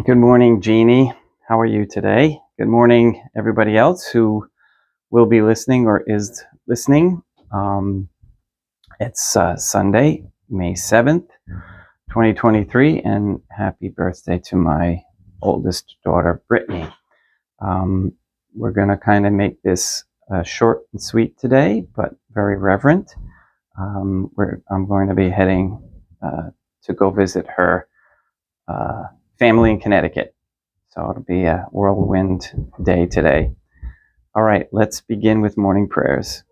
Good morning, Jeannie. How are you today? Good morning, everybody else who will be listening or is listening. It's Sunday, May 7th, 2023, and happy birthday to my oldest daughter, Brittany. We're going to kind of make this short and sweet today, but very reverent. I'm going to be heading to go visit her family in Connecticut. So it'll be a whirlwind day today. All right, let's begin with morning prayers.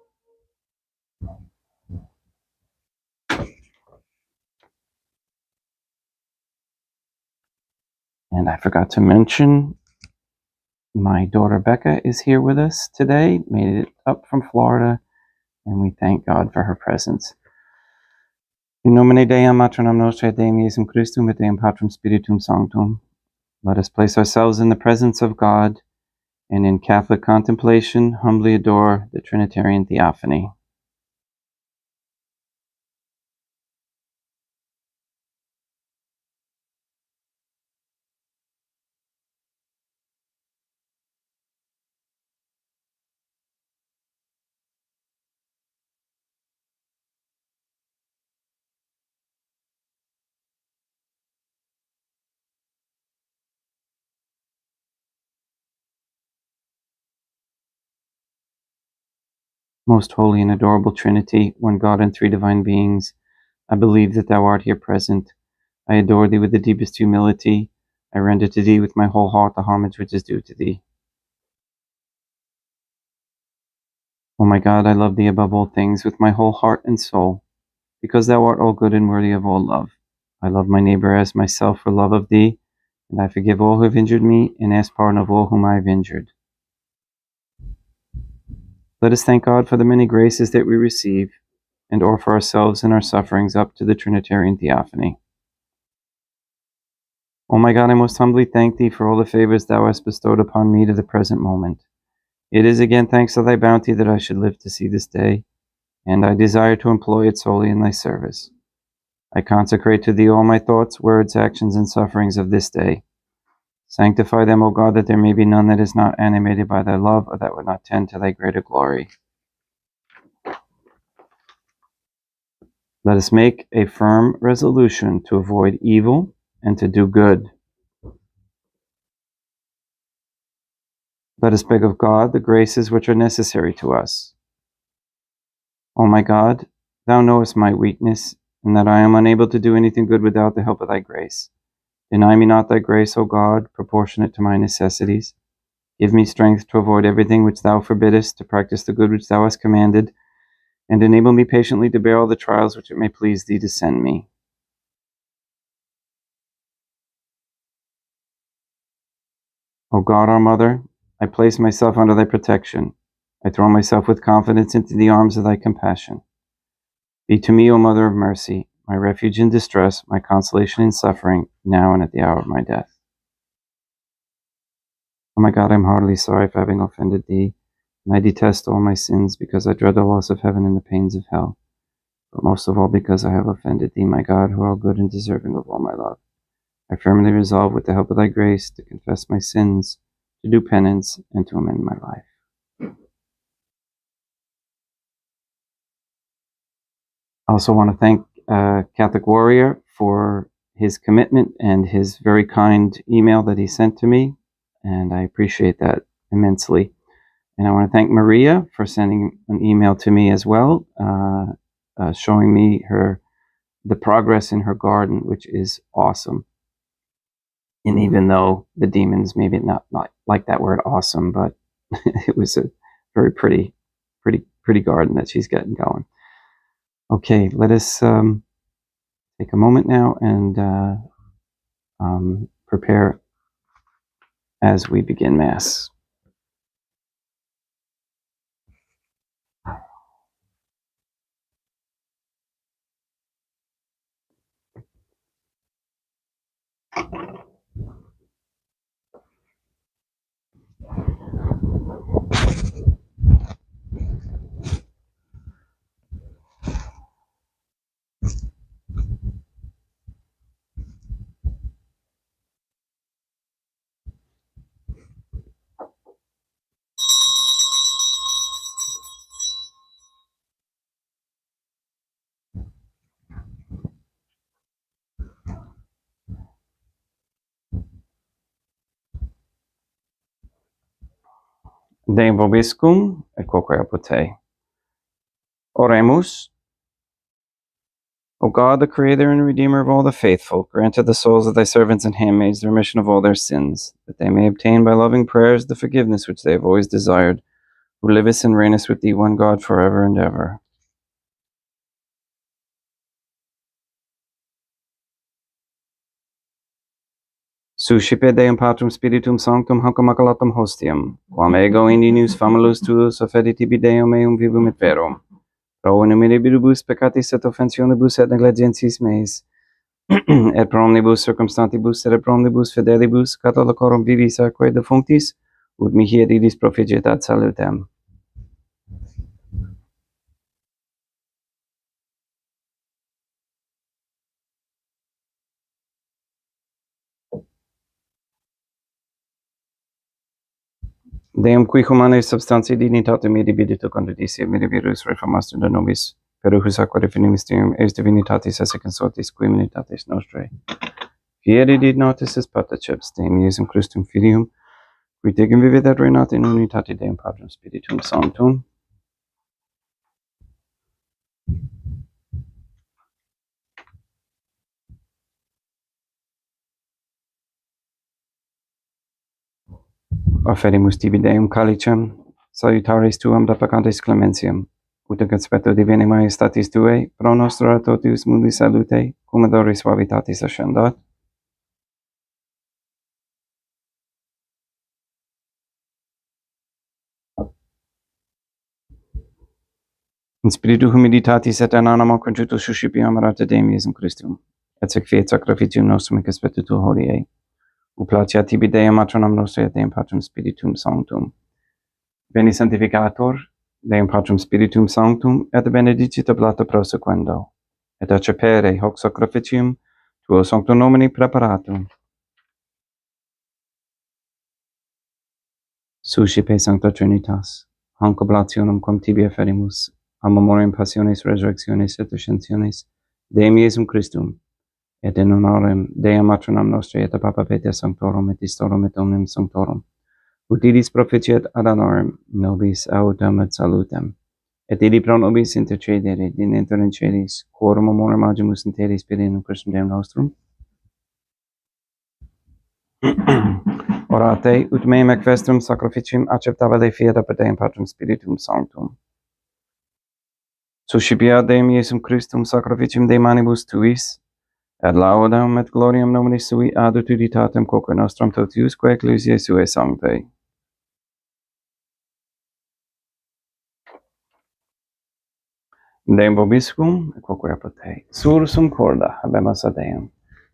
And I forgot to mention, my daughter Becca is here with us today, made it up from Florida, and we thank God for her presence. In nomine Deum, matronam nostrae, Deum Iesum Christum, et Deum Patrum Spiritum Sanctum. Let us place ourselves in the presence of God, and in Catholic contemplation, humbly adore the Trinitarian Theophany. Most holy and adorable Trinity, one God and three divine beings, I believe that thou art here present. I adore thee with the deepest humility. I render to thee with my whole heart the homage which is due to thee. O my God, I love thee above all things with my whole heart and soul, because thou art all good and worthy of all love. I love my neighbor as myself for love of thee, and I forgive all who have injured me, and ask pardon of all whom I have injured. Let us thank God for the many graces that we receive, and offer ourselves and our sufferings up to the Trinitarian Theophany. O my God, I most humbly thank thee for all the favors thou hast bestowed upon me to the present moment. It is again thanks to thy bounty that I should live to see this day, and I desire to employ it solely in thy service. I consecrate to thee all my thoughts, words, actions, and sufferings of this day. Sanctify them, O God, that there may be none that is not animated by thy love, or that would not tend to thy greater glory. Let us make a firm resolution to avoid evil and to do good. Let us beg of God the graces which are necessary to us. O my God, thou knowest my weakness, and that I am unable to do anything good without the help of thy grace. Deny me not thy grace, O God, proportionate to my necessities. Give me strength to avoid everything which thou forbiddest, to practice the good which thou hast commanded, and enable me patiently to bear all the trials which it may please thee to send me. O God, our Mother, I place myself under thy protection. I throw myself with confidence into the arms of thy compassion. Be to me, O Mother of mercy, my refuge in distress, my consolation in suffering, now and at the hour of my death. O my God, I am heartily sorry for having offended thee, and I detest all my sins, because I dread the loss of heaven and the pains of hell, but most of all because I have offended thee, my God, who art good and deserving of all my love. I firmly resolve, with the help of thy grace, to confess my sins, to do penance, and to amend my life. I also want to thank Catholic Warrior for his commitment and his very kind email that he sent to me, and I appreciate that immensely. And I want to thank Maria for sending an email to me as well, showing me the progress in her garden, which is awesome. And even though the demons maybe not like that word awesome, but it was a very pretty garden that she's getting going. Okay, let us take a moment now and prepare as we begin Mass. Deum vobiscum et quoque apud te. Oremus. O God, the Creator and Redeemer of all the faithful, grant to the souls of thy servants and handmaids the remission of all their sins, that they may obtain by loving prayers the forgiveness which they have always desired, who livest and reignest with thee, one God, forever and ever. Suscipe Deum Patrum Spiritum Sanctum hanc immaculatum hostiam, quam ego indinius famulus tuus offedi tibi Deum meum vivum et verum, pro inimiribus peccatis et offensionibus et negligentis meis, et pro omnibus circumstantibus et pro omnibus fidelibus catholicorum vivis atque defunctis, ut mihi et idis profigetat salutem. Deum qui humanae substantiae dignitatem mirabilitur contradicia mirabilis reformastur de nobis, perujus aqua defini mysterium eis divinitatis esse consortis qui immunitatis nostrae. Fieri did notis is patriceps, Deum Iesum Christum Filium, qui tecum vivit et reinat in unitate Deum Patrum Spiritum Sanctum. Offerimus tibi Deum calicem, salutaris tuam da peccantis clementiam, ut in conspecto divini majestatis tuae, pro nostra totius mundi salute, cum adoris suavitatis ascendat. In spiritu humilitatis et in animo conjunctus suscipiam rata Deum Iesum Christum, et sec fiat sacrificium nostrum in conspectu tu holiae, ut placeat tibi Deum matronam nostrae et Deum Patrum Spiritum Sanctum. Veni Sanctificator, Deum Patrum Spiritum Sanctum, et benedicit oblata prosequendo, et accepere hoc sacrificium tuo sanctum nomini preparatum. Suscipe Sancta Trinitas, hanc oblationem quam tibi offerimus, a memoriam passiones, resurrectionis et ascensiones, Deum Iesum Christum, et in honorem Deum matronam nostrae et a Papa Pater Sanctorum et Istorum et omnium Sanctorum, ut idis proficiat ad honorem nobis autem et salutem, et idi pro nobis intercedere dinter in celis, quorum amorem agimus in te Spiritum Christum Deum nostrum. Orate, ut meum ec vestrum sacrificium acceptabile fiat apud Deum Patrum Spiritum Sanctum. Suscipiat Deum Iesum Christum sacrificium de manibus tuis, et laudam et gloriam nomini sui ad utilitatem quoque nostram totiusque ecclesiae suae sanctae. Deum vobiscum, et quoque apud te. Sursum corda habemus ad Deum.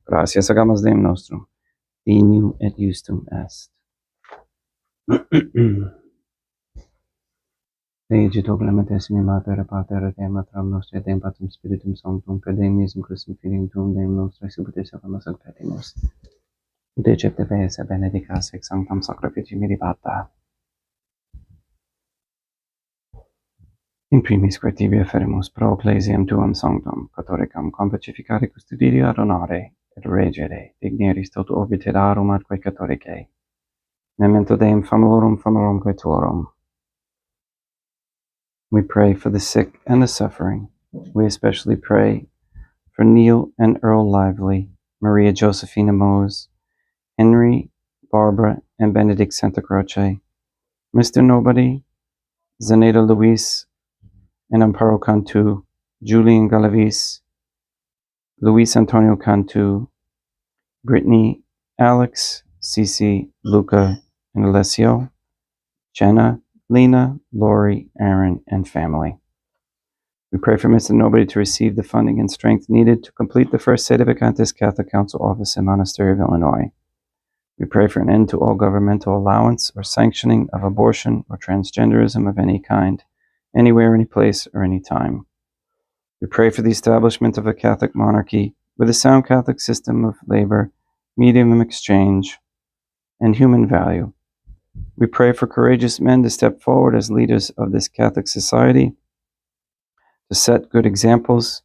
Gratias agamus Deum nostrum. Dignum et justum est. Legito clementissimi Mater, Pater et Deum matram nostre, et Deum Patrum Spiritum Sanctum, per Deum Iesum Christum Filium Tuum, Deum nostre, subite salamus ac petimus. Ut ecepte ves et benedicas ex sanctam sacrificium miribata. In primis quae tibi offerimus pro ecclesiam tuam sanctum, catholicam, compacificare custodire ad honore, et regere, digneris tot orbiterarum atque catholicae. Memento Deum famulorum quae tuorum. We pray for the sick and the suffering. We especially pray for Neil and Earl Lively, Maria Josephina Mose, Henry, Barbara, and Benedict Santa Croce, Mr. Nobody, Zaneta Luis, and Amparo Cantu, Julian Galavis, Luis Antonio Cantu, Brittany, Alex, Cece, Luca, and Alessio, Jenna, Lena, Lori, Aaron, and family. We pray for Mr. Nobody to receive the funding and strength needed to complete the first Sedevacantist Catholic Council office in Monastery of Illinois. We pray for an end to all governmental allowance or sanctioning of abortion or transgenderism of any kind, anywhere, any place, or any time. We pray for the establishment of a Catholic monarchy with a sound Catholic system of labor, medium exchange, and human value. We pray for courageous men to step forward as leaders of this Catholic society, to set good examples,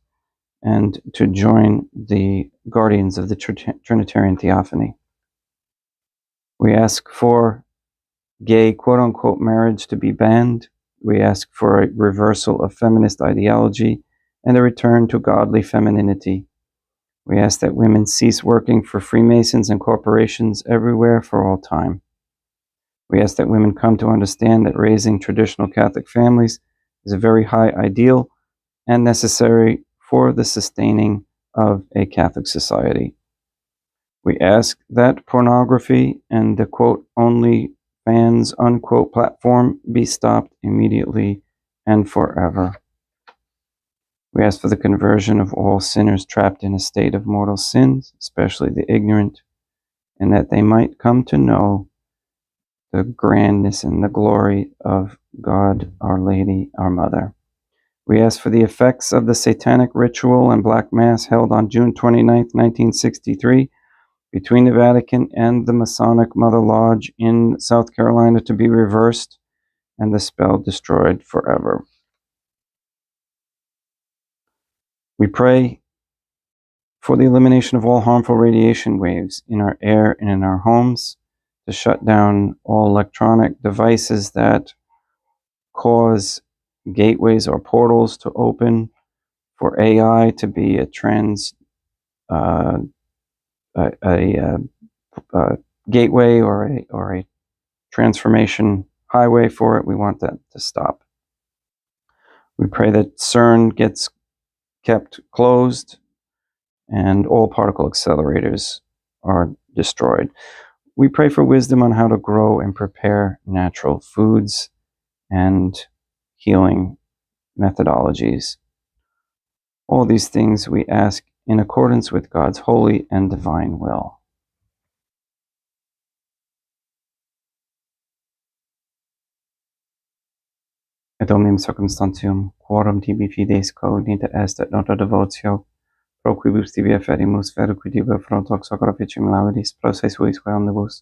and to join the guardians of the Trinitarian Theophany. We ask for gay quote-unquote marriage to be banned. We ask for a reversal of feminist ideology and a return to godly femininity. We ask that women cease working for Freemasons and corporations everywhere for all time. We ask that women come to understand that raising traditional Catholic families is a very high ideal and necessary for the sustaining of a Catholic society. We ask that pornography and the quote only fans unquote platform be stopped immediately and forever. We ask for the conversion of all sinners trapped in a state of mortal sins, especially the ignorant, and that they might come to know the grandness and the glory of God, Our Lady, our Mother. We ask for the effects of the satanic ritual and Black Mass held on June 29, 1963, between the Vatican and the Masonic Mother Lodge in South Carolina to be reversed and the spell destroyed forever. We pray for the elimination of all harmful radiation waves in our air and in our homes, to shut down all electronic devices that cause gateways or portals to open for AI to be a gateway or a transformation highway for it. We want that to stop. We pray that CERN gets kept closed and all particle accelerators are destroyed. We pray for wisdom on how to grow and prepare natural foods and healing methodologies. All these things we ask in accordance with God's holy and divine will. Et omnium circumstantium, quorum tibi fides cognita est et nota devotio, pro quibus tibi afferimus verque tibi frontox sacraficium laudis, pro se suis quae omnibus,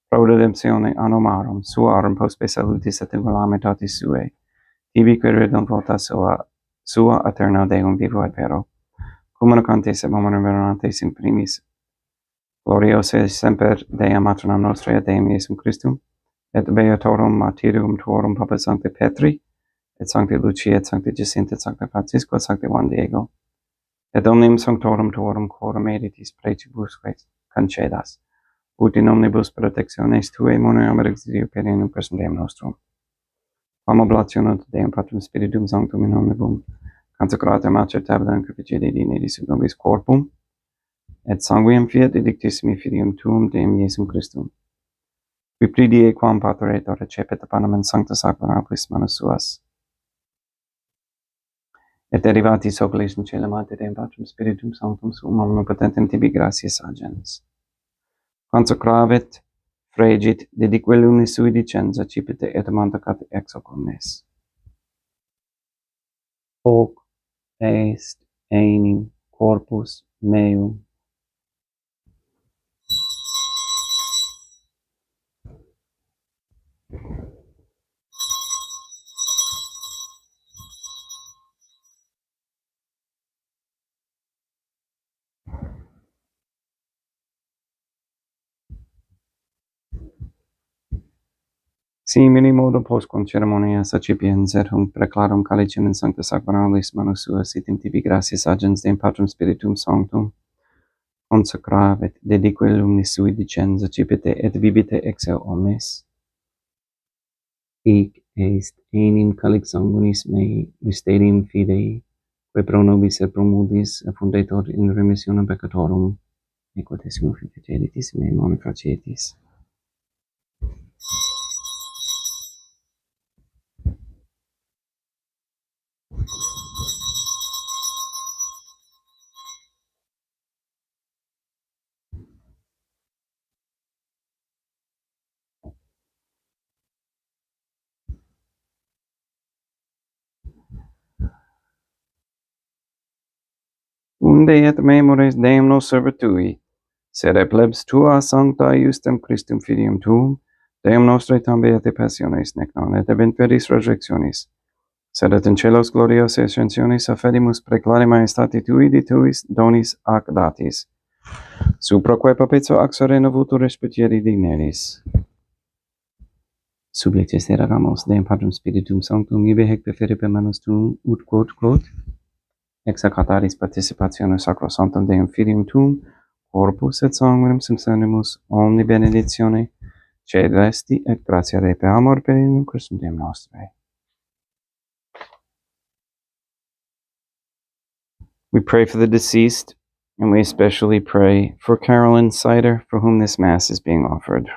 pro redemptione anomarum, suarum postpe salutis et ingulamitatis suae, tibi quae redum volta sua aeterna Deum vivo et vero, communicantes et momentum venerantes in primis, gloriose semper Dea maternam nostra et Deum Iesum Christum, et beatorum martyrium tuorum Papa Sancte Petri, et Sancte Lucia, et Sancte Jacinta, et Sancte Francisco, et Sancte Juan Diego, et omnium sanctorum tuorum quorum editis praetibusque concedas, ut in omnibus protectiones tuae moneam exilio perennium persum Deum nostrum. Quam oblationem Deum Patrum Spiritum Sanctum in omnibus consecrata mater tabula crucifixi dineris ut nobis corpum, et sanguinem fiat edictissimi filium tuum Deum Iesum Christum. Qui pridie quam pateretor recepet panem in sancta sacramentis manus suas, et derivatis oculis in caelum ante Deum Patrum Spiritum Sanctum sum omnipotentem tibi gratias agens. Consecravit, fregit, dedique lunis sui dicenza, cipite et mandacat ex hoc omnes. Hoc est enim corpus meum. Simili modo postquam ceremonia sacipiens et hunc preclarum calicem in sancta sacramentis manus suas item tibi gratias agens Deum Patrum Spiritum Sanctum, consecravit, dedique lumis sui dicenza, cipite et vivite ex eo omnes. Hic est enim calix sanguinis mei, mysterium fidei, que pro nobis et pro mundis fundetur in remissionem peccatorum, equates confidetis me non facietis. Unde et memores Deum nos servet tui, sed e plebs tua sancta iustem Christum filium tuum, Deum nostre tambe et passiones, nec non et eventualis resurrectionis, sed et in celos gloriose ascensionis affedimus preclare maestati tui di tuis donis ac datis, supraque papezzo ac sereno vultur respicieri digneris. Sublices eramos Deum Patrum Spiritum Sanctum, ibe hec defere per manus tuum, ut quod, execataris participationem sacrosanctum Deum Filium tuum, corpus et sanguinem subsanimus omni benedictione, celesti et gratia Dei per amor per in Christum Deum nostre. We pray for the deceased, and we especially pray for Carolyn Sider, for whom this Mass is being offered.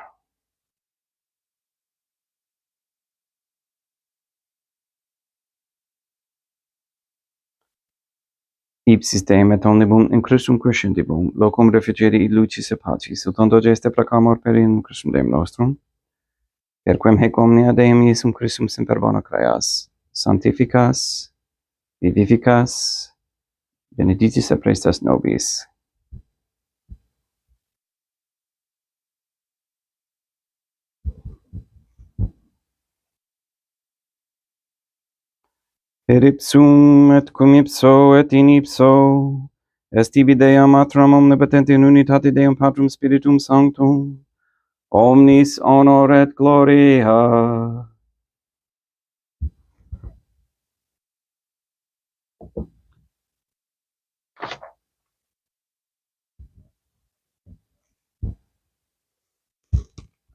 Ipsis Deum et omnibus in Christum crescentibus, locum refugieri lucis et pacis, ut ondo geste proclamor per in Christum Deum nostrum, per quem hec omnia Deum Iesum Christum semper bona creas, sanctificas, vivificas, benedictis et prestas nobis. Per ipsum et cum ipso et in ipso, est ibi Dea Matram omnipotente in unitate Deum Patrum Spiritum Sanctum, omnis honor et gloria.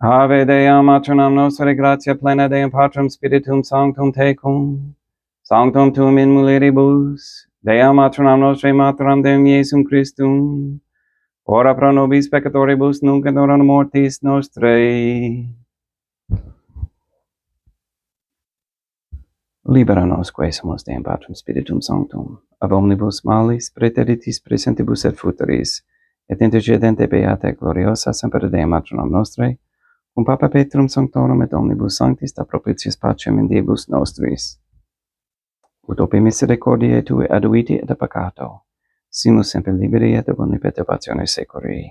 Ave Dea Matronam Nostre, gratia plena Deum Patrum Spiritum Sanctum tecum, sanctum tuum in mulieribus, Dea Matronam Nostre, Matram Deum Iesum Christum, ora pro nobis peccatoribus nunc et hora mortis nostrae. Libera nos quae sumus Deum Patrum Spiritum Sanctum, ab omnibus malis, praeteritis presentibus et futuris, et intercedente beata et gloriosa semper Deum Matronam Nostre, cum Papa Petrum Sanctorum et omnibus sanctis da propitiis pacem in diebus nostris. Ut ope misericordiae tue aduiti et a peccato, simus semper liberi et ab omni perturbatione securi.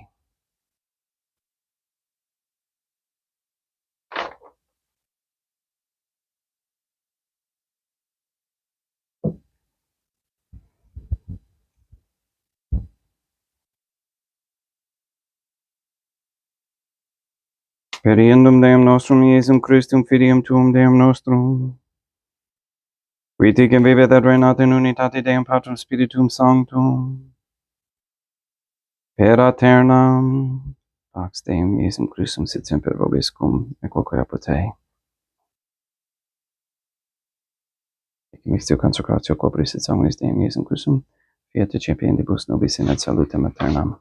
Per iendum Deum nostrum Iesum Christum Filium tuum Deum nostrum, qui ticem vivet et reinat in unitate Deum Patrum Spiritum Sanctum, per aeternam, pax Deum Iesum Christum sit semper vobiscum, et quoque apud te. Mixtio consecratio corporis et sanguinis Deum Iesum Christum, fiat recipiendibus nobis in et salutem aeternam.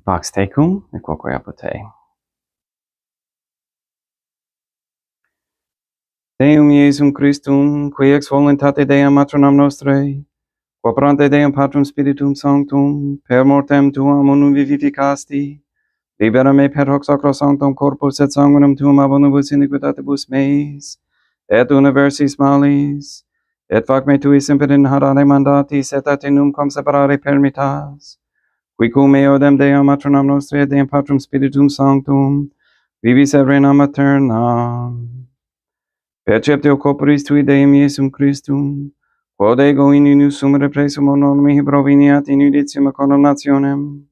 Pax tecum, et quoque apud te. Deum Iesum Christum, qui ex voluntate Deum Matronam Nostrae, quoperante Deum Patrum Spiritum Sanctum, per mortem tuam unum vivificasti, libera me per hoc sacro sanctum corpus et sanguinem tuum ab omnibus iniquitatibus meis, et universis malis, et fac me tui semper in harare mandatis, et atinum cum separare permittas, qui cum eodem Deum Matronam Nostrae et Deum Patrum Spiritum Sanctum, vivis et reinam aeternam. Perceptio corporis tui Deum Iesum Christum, quod ego in unus sumere presum non mihi proveniat in judicium condemnationem,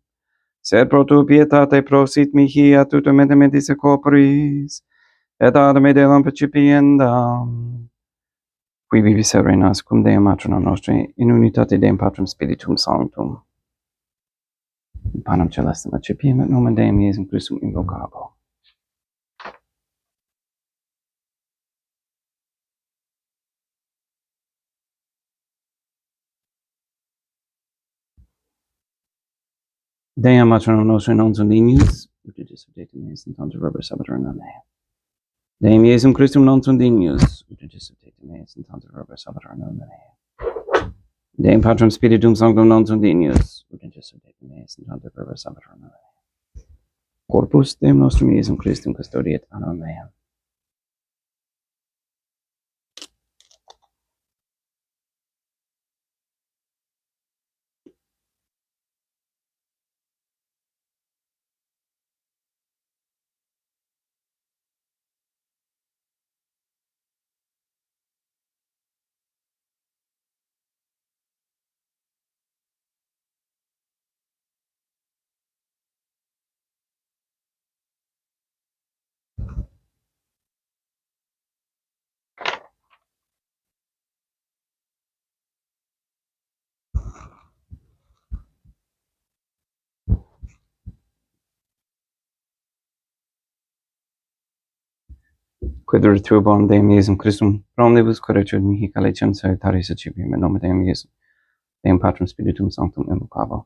sed pro tua pietate prosit mihi a tutum et mentis corporis, et ad me delam percipiendam, qui vivis et reinas cum Deum Matronam Nostrae in unitate Deum Patrum Spiritum Sanctum. Panem celestem accipiam et nomen Deum Iesum Christum invocabo. Deum matronum nostrum non sunt dignius, ut dissertatum eis in tanta verba sabator nome. Deum Iesum Christum non sunt dignius, ut dissertatum eis in tanta verba sabator nome. Deum Patrum Spiritum Sanctum non sunt dignius, ut dissertatum eis in tanta verba sabator nome. Corpus Deum nostrum Iesum Christum custodiet anima meam. Quid retrubam Deum Iesum Christum omnibus correctur mihi calecium salutaris accipiam in nome Deum Iesum. Deum Patrum Spiritum Sanctum invocabo.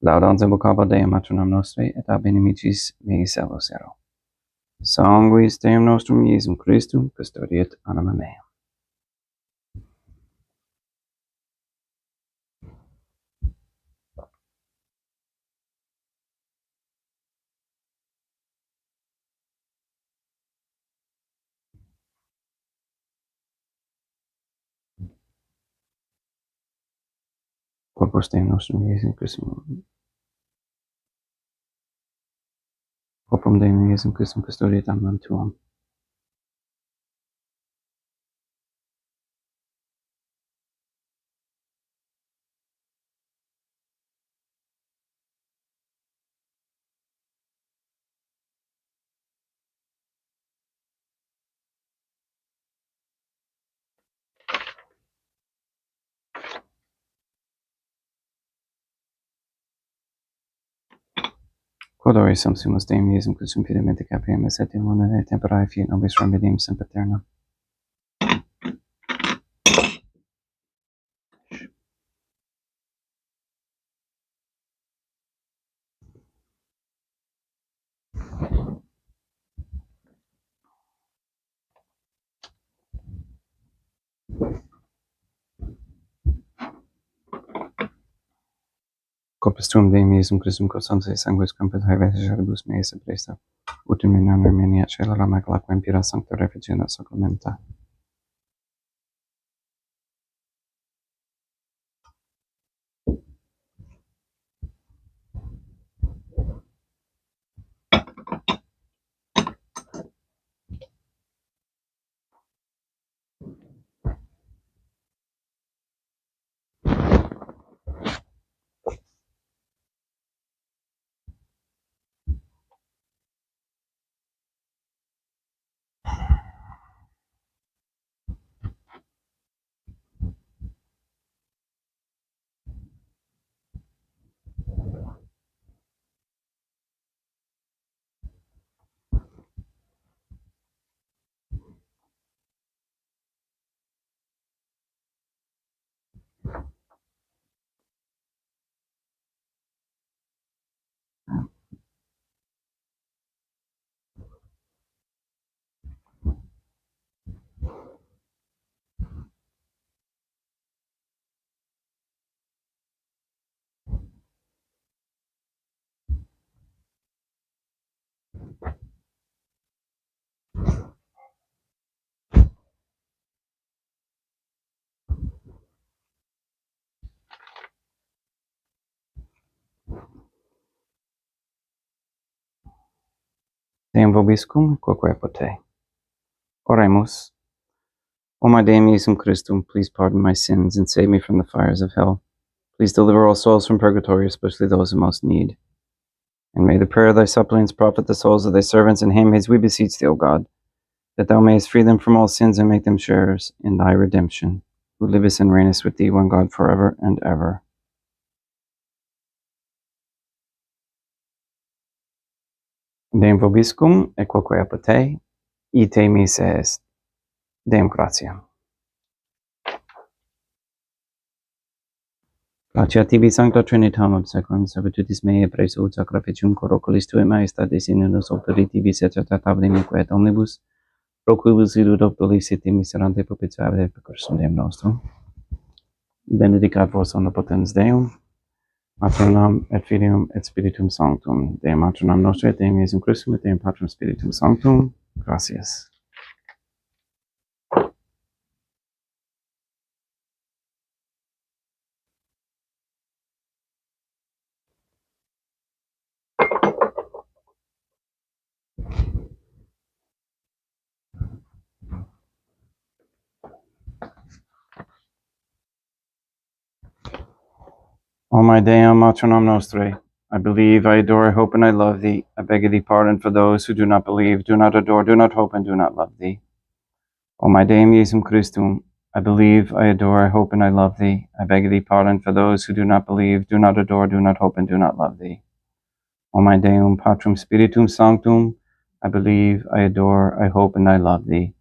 Laudans invocabo Deum matronam nostrae et ab inimicis mei salvos ero. Sanguis Deum nostrum Iesum Christum custodiet anima meam. Corpus Deum nostrum Iesum Christum. Corpum Deum Iesum Christum custodiet animam tuam. Quod ore sumus Deum Iesum Christum pidamente capiamus et in luna temperae fiat nobis remedium sempiterna. Corpus tuum Deum Iesum Christum quos se sanguis campet haevet charibus meis et presta, ut in minor meniat celera macula quem pira sancta refugienda sacramenta. Deum vobiscum, quoque pote. Oremus. O my Deum Iesum Christum, please pardon my sins and save me from the fires of hell. Please deliver all souls from purgatory, especially those in most need. And may the prayer of thy suppliants profit the souls of thy servants and handmaids, we beseech thee, O God, that thou mayest free them from all sins and make them sharers in thy redemption, who livest and reignest with thee, one God, forever and ever. Deum vobiscum, et quoque apud te, ite mise est. Deum gratiam. Gratia tibi, Sancta Trinitam, ob secundum servitutis mei, preso ut sacrificium coroculis tuae maestatis in unus auctoritis et tablim et omnibus, pro quibus idut doctoliciti miserante propitiare pecursum Deum nostrum. Benedicat vos omnipotens Deum, Patronum et Filium et Spiritum Sanctum. Deum Patronum nostrum et Deum Iesum Christum et Deum Patrum Spiritum Sanctum. Gracias. O my Deum, Matronum Nostrae, I believe, I adore, I hope, and I love thee. I beg of thee pardon for those who do not believe, do not adore, do not hope, and do not love thee. O my Deum Iesum Christum, I believe, I adore, I hope, and I love thee. I beg of thee pardon for those who do not believe, do not adore, do not hope, and do not love thee. O my Deum Patrum Spiritum Sanctum, I believe, I adore, I hope, and I love thee.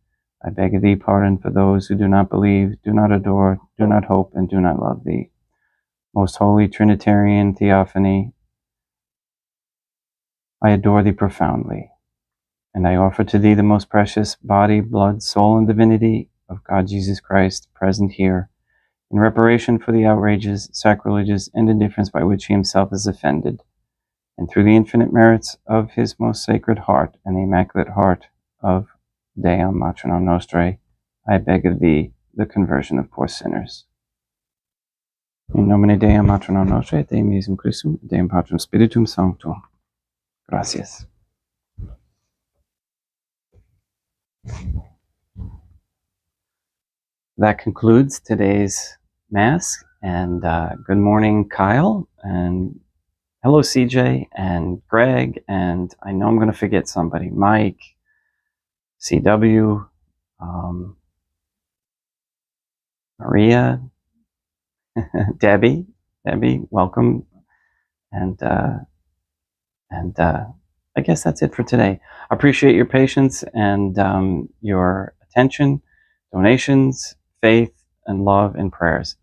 I beg of thee pardon for those who do not believe, do not adore, do not hope, and do not love thee. Most holy Trinitarian Theophany, I adore thee profoundly, and I offer to thee the most precious body, blood, soul, and divinity of God Jesus Christ, present here, in reparation for the outrages, sacrileges, and indifference by which he himself is offended, and through the infinite merits of his most sacred heart and the immaculate heart of Deum Matronum Nostrae, I beg of thee the conversion of poor sinners. In nomine Deum Matronum Nostrae, et Deum Iesum Christum, et Deum Patrum Spiritum Sanctum. Gracias. That concludes today's Mass, and good morning, Kyle, and hello, CJ, and Greg, and I know I'm going to forget somebody, Mike, CW, Maria, Debbie, welcome, and I guess that's it for today. I appreciate your patience and your attention, donations, faith, and love and prayers.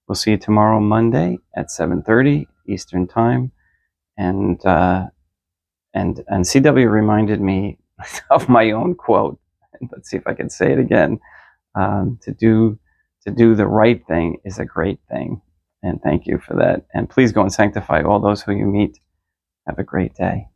We'll see you tomorrow, Monday at 7:30 Eastern Time, and CW reminded me of my own quote. Let's see if I can say it again. To do the right thing is a great thing. And thank you for that. And please go and sanctify all those who you meet. Have a great day.